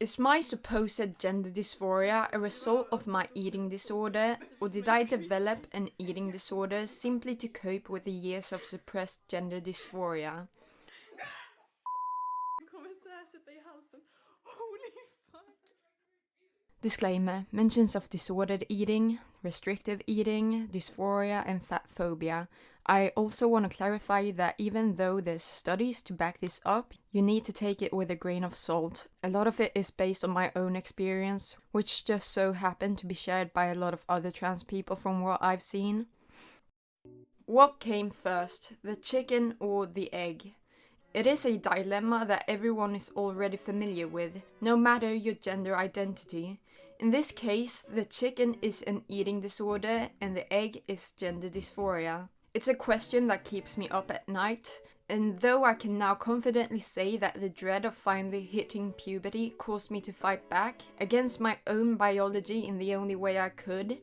Is my supposed gender dysphoria a result of my eating disorder, or did I develop an eating disorder simply to cope with the years of suppressed gender dysphoria? Disclaimer: mentions of disordered eating, restrictive eating, dysphoria, and fat phobia. I also want to clarify that even though there's studies to back this up, you need to take it with a grain of salt. A lot of it is based on my own experience, which just so happened to be shared by a lot of other trans people from what I've seen. What came first, the chicken or the egg? It is a dilemma that everyone is already familiar with, no matter your gender identity. In this case, the chicken is an eating disorder and the egg is gender dysphoria. It's a question that keeps me up at night, and though I can now confidently say that the dread of finally hitting puberty caused me to fight back against my own biology in the only way I could,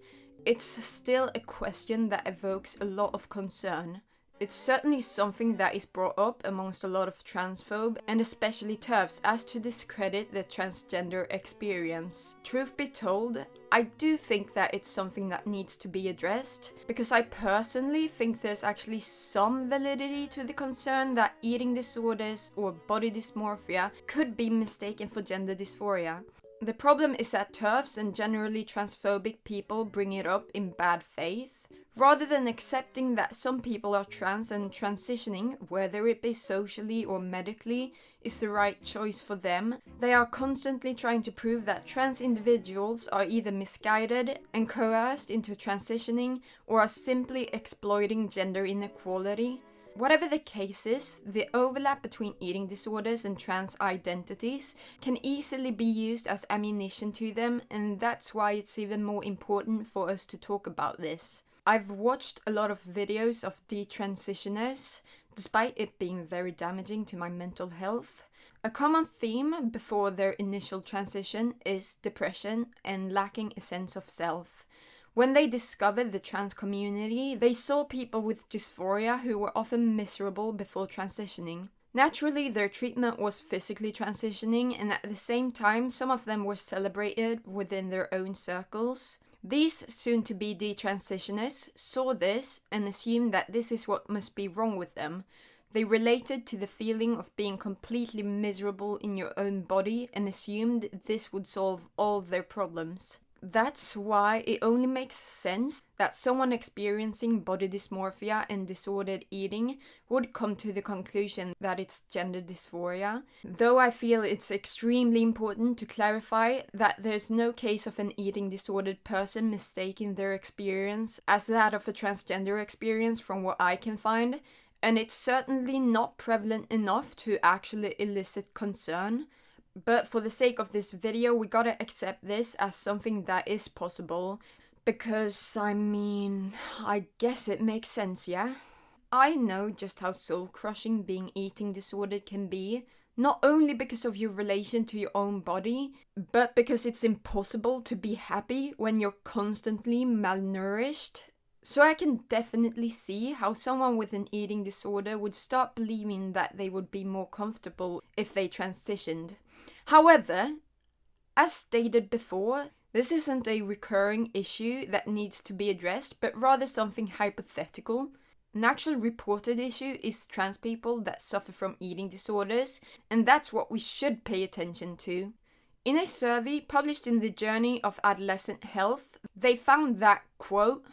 it's still a question that evokes a lot of concern. It's certainly something that is brought up amongst a lot of transphobe and especially TERFs as to discredit the transgender experience. Truth be told, I do think that it's something that needs to be addressed, because I personally think there's actually some validity to the concern that eating disorders or body dysmorphia could be mistaken for gender dysphoria. The problem is that TERFs and generally transphobic people bring it up in bad faith, rather than accepting that some people are trans and transitioning, whether it be socially or medically, is the right choice for them. They are constantly trying to prove that trans individuals are either misguided and coerced into transitioning or are simply exploiting gender inequality. Whatever the case is, the overlap between eating disorders and trans identities can easily be used as ammunition to them, and that's why it's even more important for us to talk about this. I've watched a lot of videos of detransitioners, despite it being very damaging to my mental health. A common theme before their initial transition is depression and lacking a sense of self. When they discovered the trans community, they saw people with dysphoria who were often miserable before transitioning. Naturally, their treatment was physically transitioning, and at the same time, some of them were celebrated within their own circles. These soon-to-be detransitioners saw this and assumed that this is what must be wrong with them. They related to the feeling of being completely miserable in your own body and assumed this would solve all their problems. That's why it only makes sense that someone experiencing body dysmorphia and disordered eating would come to the conclusion that it's gender dysphoria, though I feel it's extremely important to clarify that there's no case of an eating disordered person mistaking their experience as that of a transgender experience from what I can find, and it's certainly not prevalent enough to actually elicit concern. But for the sake of this video, we gotta accept this as something that is possible. Because, I guess it makes sense, yeah? I know just how soul-crushing being eating disordered can be. Not only because of your relation to your own body, but because it's impossible to be happy when you're constantly malnourished. So I can definitely see how someone with an eating disorder would start believing that they would be more comfortable if they transitioned. However, as stated before, this isn't a recurring issue that needs to be addressed, but rather something hypothetical. An actual reported issue is trans people that suffer from eating disorders, and that's what we should pay attention to. In a survey published in the Journey of Adolescent Health, they found that, quote,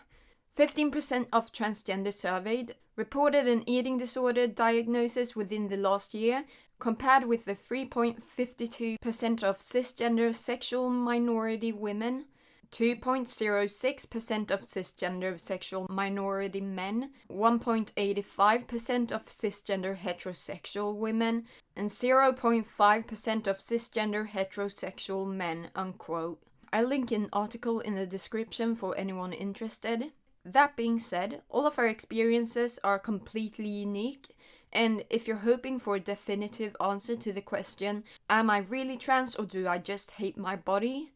15% of transgender surveyed reported an eating disorder diagnosis within the last year, compared with the 3.52% of cisgender sexual minority women, 2.06% of cisgender sexual minority men, 1.85% of cisgender heterosexual women, and 0.5% of cisgender heterosexual men, unquote. I'll link an article in the description for anyone interested. That being said, all of our experiences are completely unique, and if you're hoping for a definitive answer to the question, am I really trans or do I just hate my body?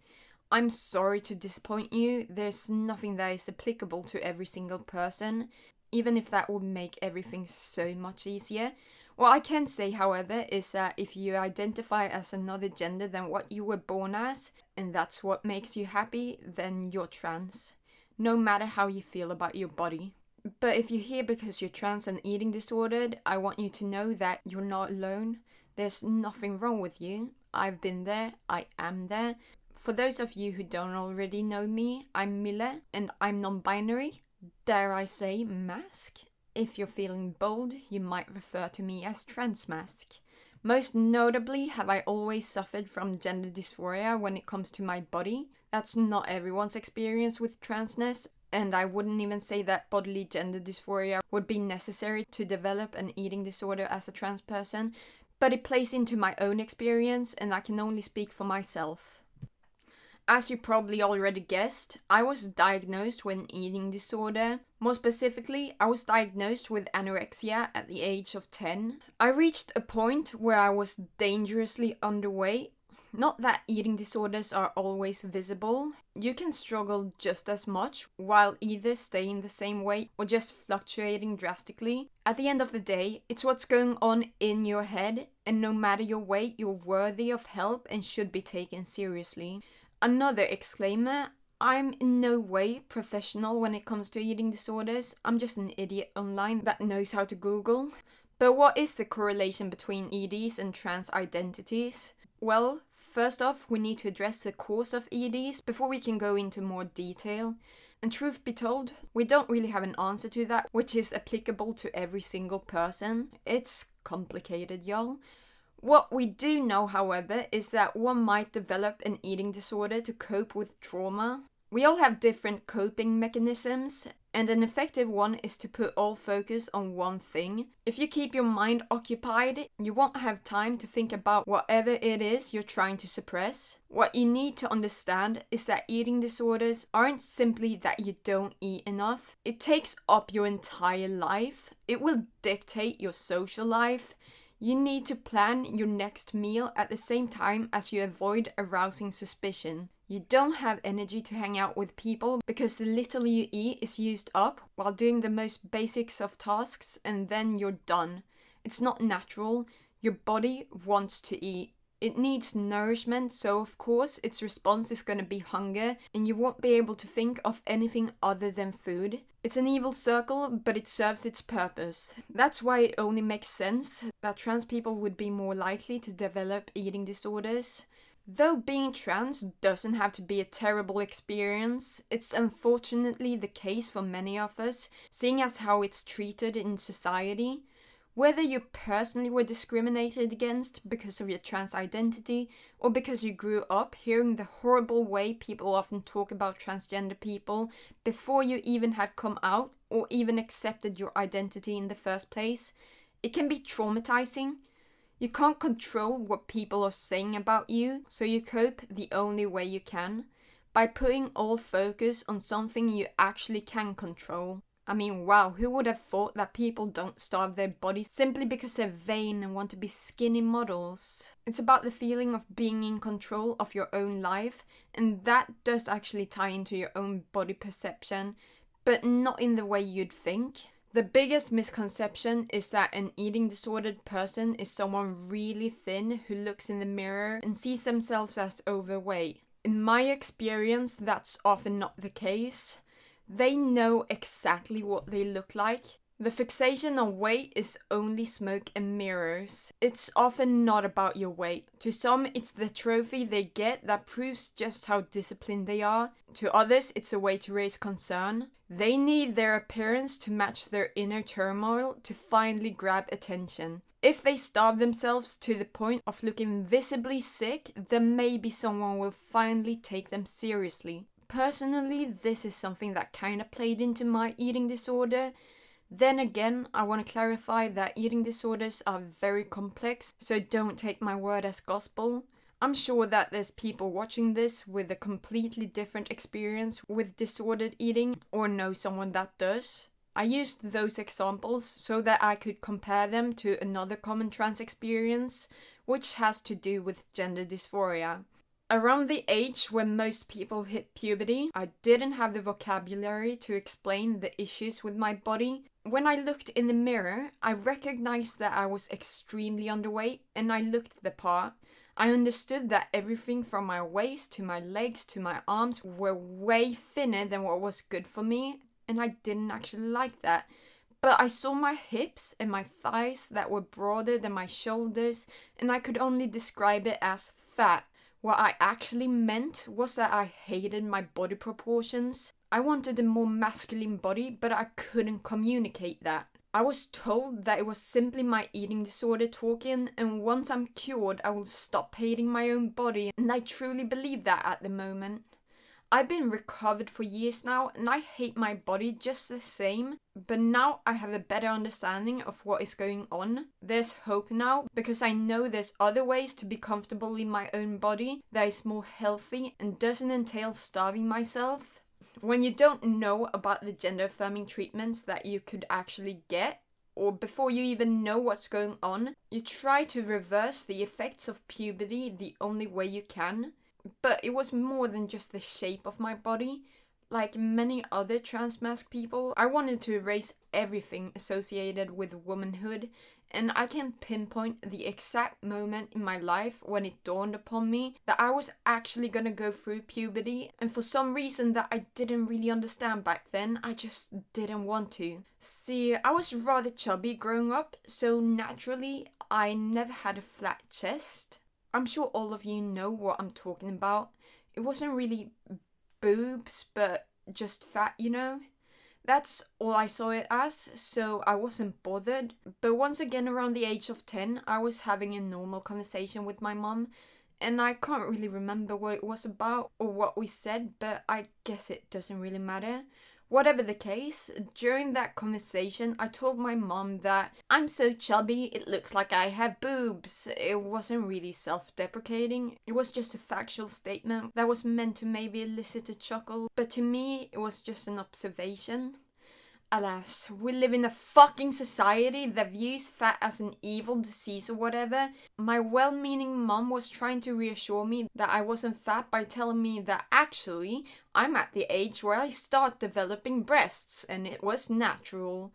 I'm sorry to disappoint you, there's nothing that is applicable to every single person, even if that would make everything so much easier. What I can say, however, is that if you identify as another gender than what you were born as, and that's what makes you happy, then you're trans. No matter how you feel about your body. But if you're here because you're trans and eating disordered, I want you to know that you're not alone. There's nothing wrong with you. I've been there, I am there. For those of you who don't already know me, I'm Mylle and I'm non-binary. Dare I say mask? If you're feeling bold, you might refer to me as trans mask. Most notably have I always suffered from gender dysphoria when it comes to my body. That's not everyone's experience with transness, and I wouldn't even say that bodily gender dysphoria would be necessary to develop an eating disorder as a trans person, but it plays into my own experience and I can only speak for myself. As you probably already guessed, I was diagnosed with an eating disorder. More specifically, I was diagnosed with anorexia at the age of 10. I reached a point where I was dangerously underweight. Not that eating disorders are always visible. You can struggle just as much while either staying the same weight or just fluctuating drastically. At the end of the day, it's what's going on in your head, and no matter your weight, you're worthy of help and should be taken seriously. Another exclaimer, I'm in no way professional when it comes to eating disorders. I'm just an idiot online that knows how to Google. But what is the correlation between EDs and trans identities? Well, first off, we need to address the cause of EDs before we can go into more detail. And truth be told, we don't really have an answer to that, which is applicable to every single person. It's complicated, y'all. What we do know, however, is that one might develop an eating disorder to cope with trauma. We all have different coping mechanisms, and an effective one is to put all focus on one thing. If you keep your mind occupied, you won't have time to think about whatever it is you're trying to suppress. What you need to understand is that eating disorders aren't simply that you don't eat enough. It takes up your entire life. It will dictate your social life. You need to plan your next meal at the same time as you avoid arousing suspicion. You don't have energy to hang out with people because the little you eat is used up while doing the most basics of tasks, and then you're done. It's not natural. Your body wants to eat. It needs nourishment, so of course its response is going to be hunger, and you won't be able to think of anything other than food. It's an evil circle, but it serves its purpose. That's why it only makes sense that trans people would be more likely to develop eating disorders. Though being trans doesn't have to be a terrible experience, it's unfortunately the case for many of us, seeing as how it's treated in society. Whether you personally were discriminated against because of your trans identity, or because you grew up hearing the horrible way people often talk about transgender people before you even had come out or even accepted your identity in the first place, it can be traumatizing. You can't control what people are saying about you, so you cope the only way you can, by putting all focus on something you actually can control. I mean, wow, who would have thought that people don't starve their bodies simply because they're vain and want to be skinny models? It's about the feeling of being in control of your own life, and that does actually tie into your own body perception, but not in the way you'd think. The biggest misconception is that an eating disordered person is someone really thin who looks in the mirror and sees themselves as overweight. In my experience, that's often not the case. They know exactly what they look like. The fixation on weight is only smoke and mirrors. It's often not about your weight. To some, it's the trophy they get that proves just how disciplined they are. To others, it's a way to raise concern. They need their appearance to match their inner turmoil to finally grab attention. If they starve themselves to the point of looking visibly sick, then maybe someone will finally take them seriously. Personally, this is something that kind of played into my eating disorder. Then again, I want to clarify that eating disorders are very complex, so don't take my word as gospel. I'm sure that there's people watching this with a completely different experience with disordered eating, or know someone that does. I used those examples so that I could compare them to another common trans experience, which has to do with gender dysphoria. Around the age when most people hit puberty, I didn't have the vocabulary to explain the issues with my body. When I looked in the mirror, I recognized that I was extremely underweight, and I looked the part. I understood that everything from my waist to my legs to my arms were way thinner than what was good for me, and I didn't actually like that. But I saw my hips and my thighs that were broader than my shoulders, and I could only describe it as fat. What I actually meant was that I hated my body proportions. I wanted a more masculine body, but I couldn't communicate that. I was told that it was simply my eating disorder talking, and once I'm cured, I will stop hating my own body, and I truly believe that at the moment. I've been recovered for years now, and I hate my body just the same, but now I have a better understanding of what is going on. There's hope now, because I know there's other ways to be comfortable in my own body that is more healthy and doesn't entail starving myself. When you don't know about the gender affirming treatments that you could actually get, or before you even know what's going on, you try to reverse the effects of puberty the only way you can. But it was more than just the shape of my body. Like many other trans-masc people, I wanted to erase everything associated with womanhood, and I can pinpoint the exact moment in my life when it dawned upon me that I was actually gonna go through puberty, and for some reason that I didn't really understand back then, I just didn't want to. See, I was rather chubby growing up, so naturally I never had a flat chest. I'm sure all of you know what I'm talking about. It wasn't really boobs, but just fat, you know? That's all I saw it as, so I wasn't bothered. But once again, around the age of 10, I was having a normal conversation with my mom, and I can't really remember what it was about or what we said, but I guess it doesn't really matter. Whatever the case, during that conversation, I told my mom that I'm so chubby, it looks like I have boobs. It wasn't really self-deprecating. It was just a factual statement that was meant to maybe elicit a chuckle, but to me, it was just an observation. Alas, we live in a fucking society that views fat as an evil disease or whatever. My well-meaning mom was trying to reassure me that I wasn't fat by telling me that actually I'm at the age where I start developing breasts and it was natural.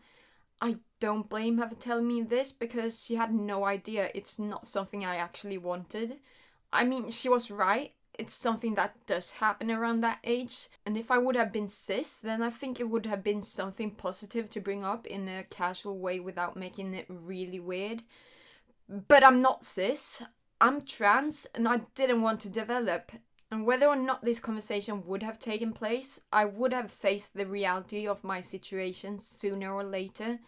I don't blame her for telling me this because she had no idea it's not something I actually wanted. I mean, she was right. It's something that does happen around that age, and if I would have been cis, then I think it would have been something positive to bring up in a casual way without making it really weird. But I'm not cis, I'm trans, and I didn't want to develop. And whether or not this conversation would have taken place, I would have faced the reality of my situation sooner or later.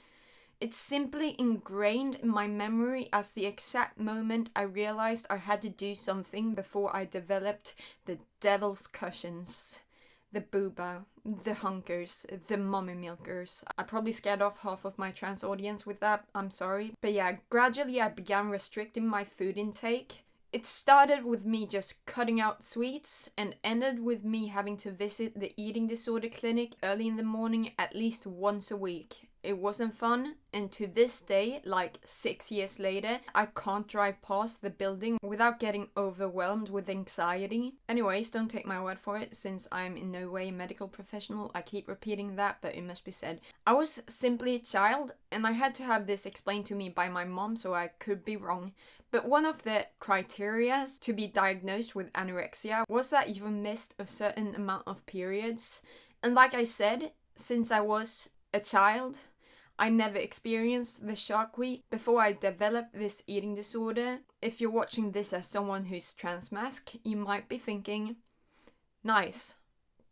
It's simply ingrained in my memory as the exact moment I realized I had to do something before I developed the devil's cushions. The booba, the hunkers, the mommy milkers. I probably scared off half of my trans audience with that, I'm sorry. But yeah, gradually I began restricting my food intake. It started with me just cutting out sweets and ended with me having to visit the eating disorder clinic early in the morning at least once a week. It wasn't fun, and to this day, like 6 years later, I can't drive past the building without getting overwhelmed with anxiety. Anyways, don't take my word for it, since I'm in no way a medical professional. I keep repeating that, but it must be said. I was simply a child, and I had to have this explained to me by my mom, so I could be wrong. But one of the criteria to be diagnosed with anorexia was that you missed a certain amount of periods. And like I said, since I was a child, I never experienced the Shark Week before I developed this eating disorder. If you're watching this as someone who's trans-masc, you might be thinking, nice,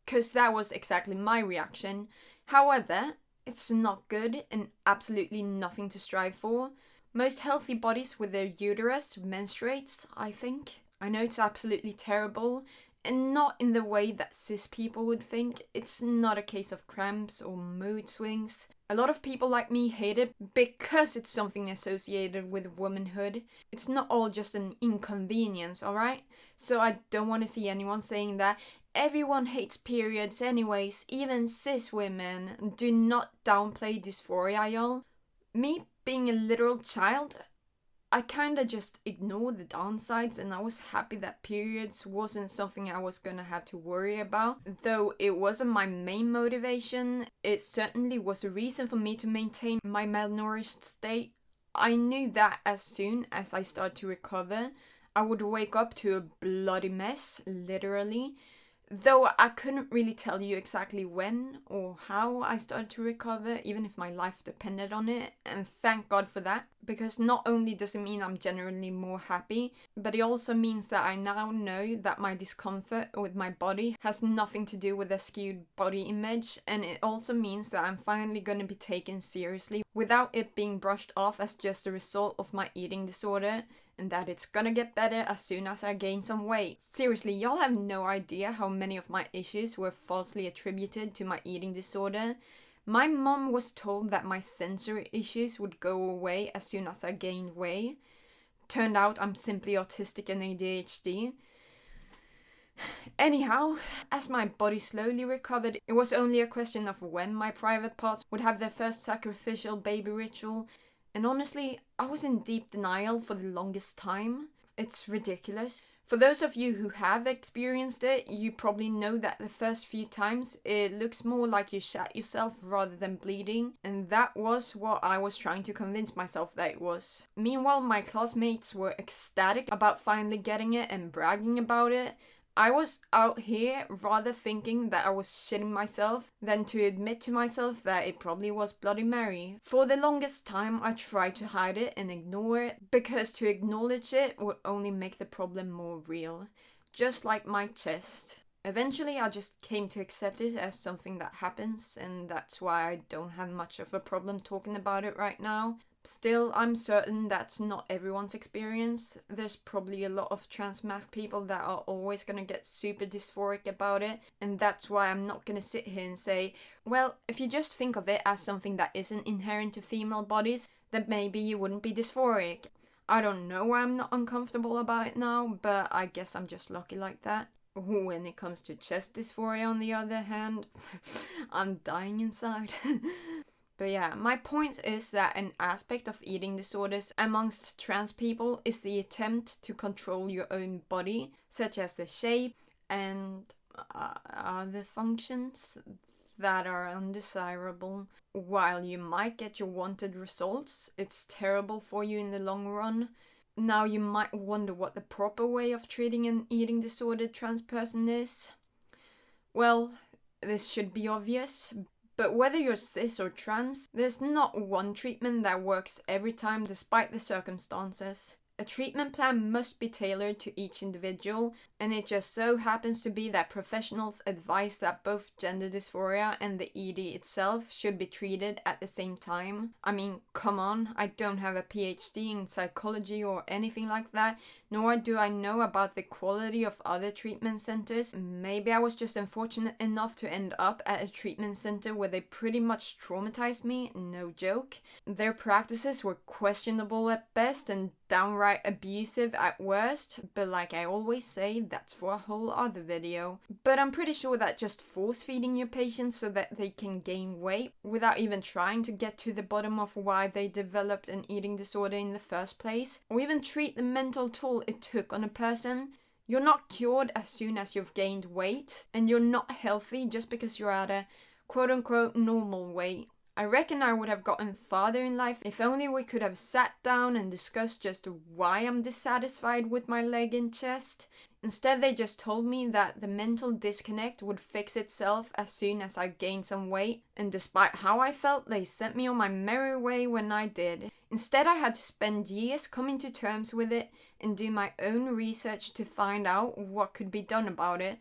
because that was exactly my reaction. However, it's not good and absolutely nothing to strive for. Most healthy bodies with their uterus menstruates, I think. I know it's absolutely terrible, and not in the way that cis people would think. It's not a case of cramps or mood swings. A lot of people like me hate it because it's something associated with womanhood. It's not all just an inconvenience, alright? So I don't want to see anyone saying that everyone hates periods anyways, even cis women. Do not downplay dysphoria, y'all. Me being a literal child, I kinda just ignored the downsides, and I was happy that periods wasn't something I was gonna have to worry about. Though it wasn't my main motivation, it certainly was a reason for me to maintain my malnourished state. I knew that as soon as I started to recover, I would wake up to a bloody mess, literally. Though I couldn't really tell you exactly when or how I started to recover, even if my life depended on it, and thank God for that, because not only does it mean I'm generally more happy, but it also means that I now know that my discomfort with my body has nothing to do with a skewed body image, and it also means that I'm finally going to be taken seriously without it being brushed off as just a result of my eating disorder, and that it's gonna get better as soon as I gain some weight. Seriously, y'all have no idea how many of my issues were falsely attributed to my eating disorder. My mom was told that my sensory issues would go away as soon as I gained weight. Turned out I'm simply autistic and ADHD. Anyhow, as my body slowly recovered, it was only a question of when my private parts would have their first sacrificial baby ritual. And honestly, I was in deep denial for the longest time. It's ridiculous. For those of you who have experienced it, you probably know that the first few times it looks more like you shat yourself rather than bleeding, and that was what I was trying to convince myself that it was. Meanwhile, my classmates were ecstatic about finally getting it and bragging about it. I was out here rather thinking that I was shitting myself than to admit to myself that it probably was Bloody Mary. For the longest time I tried to hide it and ignore it, because to acknowledge it would only make the problem more real. Just like my chest. Eventually I just came to accept it as something that happens, and that's why I don't have much of a problem talking about it right now. Still, I'm certain that's not everyone's experience. There's probably a lot of trans-masc people that are always gonna get super dysphoric about it, and that's why I'm not gonna sit here and say, well, if you just think of it as something that isn't inherent to female bodies, then maybe you wouldn't be dysphoric. I don't know why I'm not uncomfortable about it now, but I guess I'm just lucky like that. When it comes to chest dysphoria, on the other hand, I'm dying inside. But yeah, my point is that an aspect of eating disorders amongst trans people is the attempt to control your own body, such as the shape and other functions that are undesirable. While you might get your wanted results, it's terrible for you in the long run. Now you might wonder what the proper way of treating an eating disordered trans person is. Well, this should be obvious. But whether you're cis or trans, there's not one treatment that works every time despite the circumstances. A treatment plan must be tailored to each individual, and it just so happens to be that professionals advise that both gender dysphoria and the ED itself should be treated at the same time. I mean, come on, I don't have a PhD in psychology or anything like that, nor do I know about the quality of other treatment centers. Maybe I was just unfortunate enough to end up at a treatment center where they pretty much traumatized me, no joke. Their practices were questionable at best and downright abusive at worst, but like I always say, that's for a whole other video. But I'm pretty sure that just force feeding your patients so that they can gain weight without even trying to get to the bottom of why they developed an eating disorder in the first place, or even treat the mental toll it took on a person. You're not cured as soon as you've gained weight, and you're not healthy just because you're at a quote-unquote normal weight. I reckon I would have gotten farther in life if only we could have sat down and discussed just why I'm dissatisfied with my leg and chest. Instead, they just told me that the mental disconnect would fix itself as soon as I gained some weight, and despite how I felt, they sent me on my merry way when I did. Instead, I had to spend years coming to terms with it and do my own research to find out what could be done about it.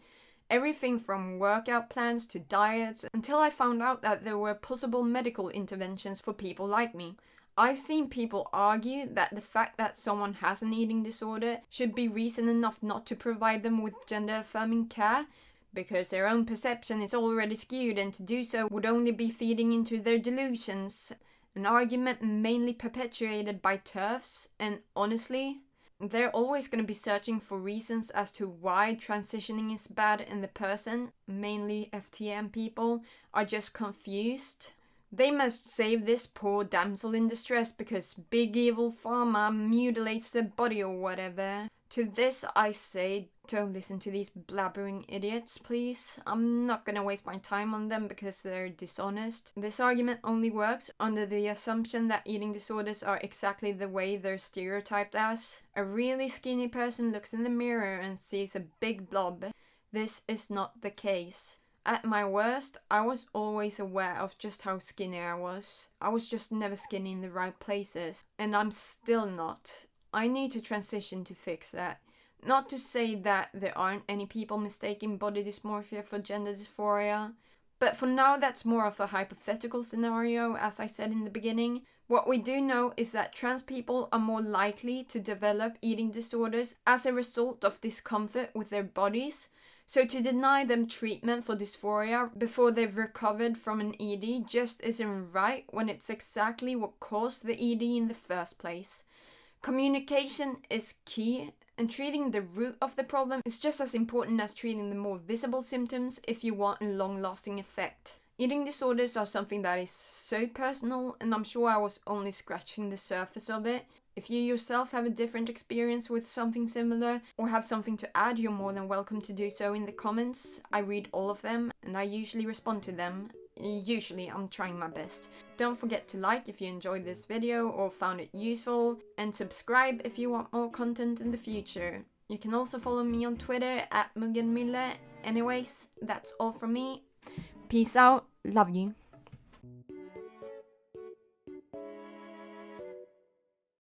Everything from workout plans to diets, until I found out that there were possible medical interventions for people like me. I've seen people argue that the fact that someone has an eating disorder should be reason enough not to provide them with gender-affirming care, because their own perception is already skewed, and to do so would only be feeding into their delusions. An argument mainly perpetuated by TERFs, and honestly, they're always going to be searching for reasons as to why transitioning is bad, and the person, mainly FTM people, are just confused. They must save this poor damsel in distress because big evil pharma mutilates their body or whatever. To this I say, don't listen to these blabbering idiots, please. I'm not gonna waste my time on them because they're dishonest. This argument only works under the assumption that eating disorders are exactly the way they're stereotyped as. A really skinny person looks in the mirror and sees a big blob. This is not the case. At my worst, I was always aware of just how skinny I was. I was just never skinny in the right places, and I'm still not. I need to transition to fix that. Not to say that there aren't any people mistaking body dysmorphia for gender dysphoria, but for now that's more of a hypothetical scenario, as I said in the beginning. What we do know is that trans people are more likely to develop eating disorders as a result of discomfort with their bodies. So to deny them treatment for dysphoria before they've recovered from an ED just isn't right when it's exactly what caused the ED in the first place. Communication is key, and treating the root of the problem is just as important as treating the more visible symptoms if you want a long-lasting effect. Eating disorders are something that is so personal, and I'm sure I was only scratching the surface of it. If you yourself have a different experience with something similar, or have something to add, you're more than welcome to do so in the comments. I read all of them, and I usually respond to them. Usually, I'm trying my best. Don't forget to like if you enjoyed this video or found it useful, and subscribe if you want more content in the future. You can also follow me on Twitter at Muggen Mylle. Anyways, that's all from me. Peace out, love you.